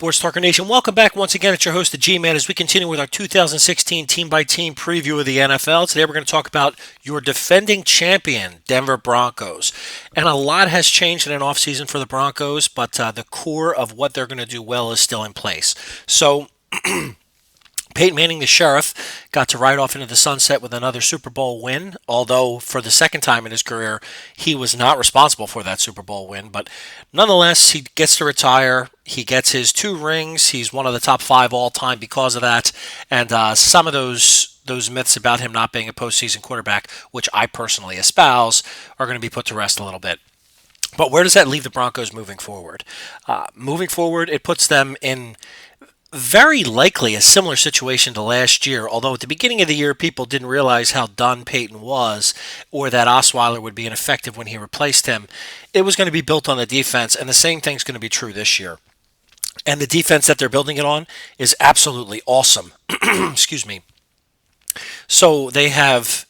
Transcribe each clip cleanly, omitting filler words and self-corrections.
Sports Talker Nation, welcome back once again. It's your host, the G-Man, as we continue with our 2016 team-by-team preview of the NFL. Today we're going to talk about your defending champion, Denver Broncos. And a lot has changed in an offseason for the Broncos, but the core of what they're going to do well is still in place. So Peyton Manning, the sheriff, got to ride off into the sunset with another Super Bowl win, although for the second time in his career, he was not responsible for that Super Bowl win. But nonetheless, he gets to retire. He gets his 2 rings. He's one of the top 5 all-time because of that. And some of those myths about him not being a postseason quarterback, which I personally espouse, are going to be put to rest a little bit. But where does that leave the Broncos moving forward? Moving forward, it puts them in very likely a similar situation to last year, although at the beginning of the year people didn't realize how done Peyton was or that Osweiler would be ineffective when he replaced him. It was going to be built on the defense, and the same thing's going to be true this year. And the defense that they're building it on is absolutely awesome. Excuse me. So they have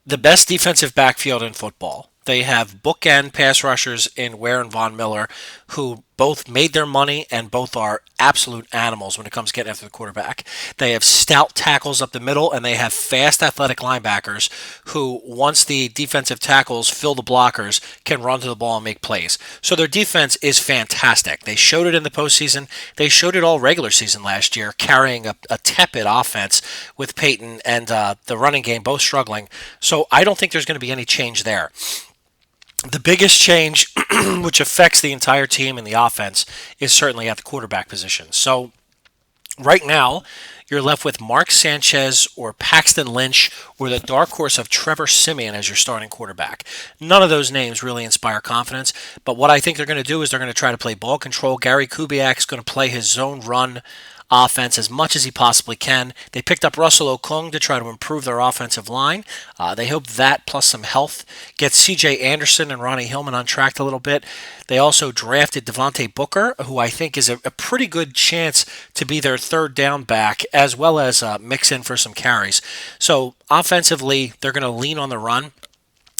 the best defensive backfield in football. They have bookend pass rushers in Ware and Von Miller, who both made their money and both are absolute animals when it comes to getting after the quarterback. They have stout tackles up the middle, and they have fast athletic linebackers who, once the defensive tackles fill the blockers, can run to the ball and make plays. So their defense is fantastic. They showed it in the postseason. They showed it all regular season last year, carrying a tepid offense with Peyton and the running game both struggling. So I don't think there's going to be any change there. The biggest change, which affects the entire team and the offense, is certainly at the quarterback position. So right now, you're left with Mark Sanchez or Paxton Lynch or the dark horse of Trevor Siemian as your starting quarterback. None of those names really inspire confidence, but what I think they're going to do is they're going to try to play ball control. Gary Kubiak is going to play his zone run offense as much as he possibly can. They picked up Russell Okung to try to improve their offensive line. They hope that plus some health gets C.J. Anderson and Ronnie Hillman on track a little bit. They also drafted Devontae Booker, who I think is a pretty good chance to be their third down back, as well as mix in for some carries. So offensively, they're going to lean on the run.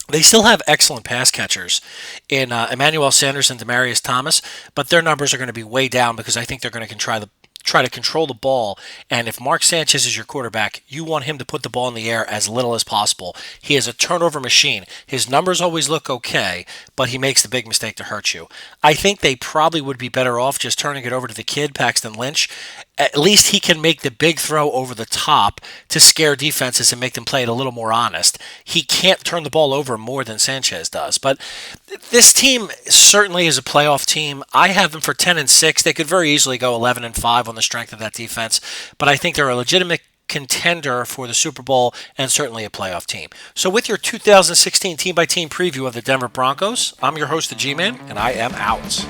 They still have excellent pass catchers in Emmanuel Sanders and Demaryius Thomas, but their numbers are going to be way down because I think they're going to try to control the ball. And if Mark Sanchez is your quarterback, you want him to put the ball in the air as little as possible. He is a turnover machine. His numbers always look okay, but he makes the big mistake to hurt you. I think they probably would be better off just turning it over to the kid, Paxton Lynch. At least he can make the big throw over the top to scare defenses and make them play it a little more honest. He can't turn the ball over more than Sanchez does. But this team certainly is a playoff team. I have them for 10-6. They could very easily go 11-5 on the strength of that defense. But I think they're a legitimate contender for the Super Bowl and certainly a playoff team. So with your 2016 team-by-team preview of the Denver Broncos, I'm your host, the G-Man, and I am out.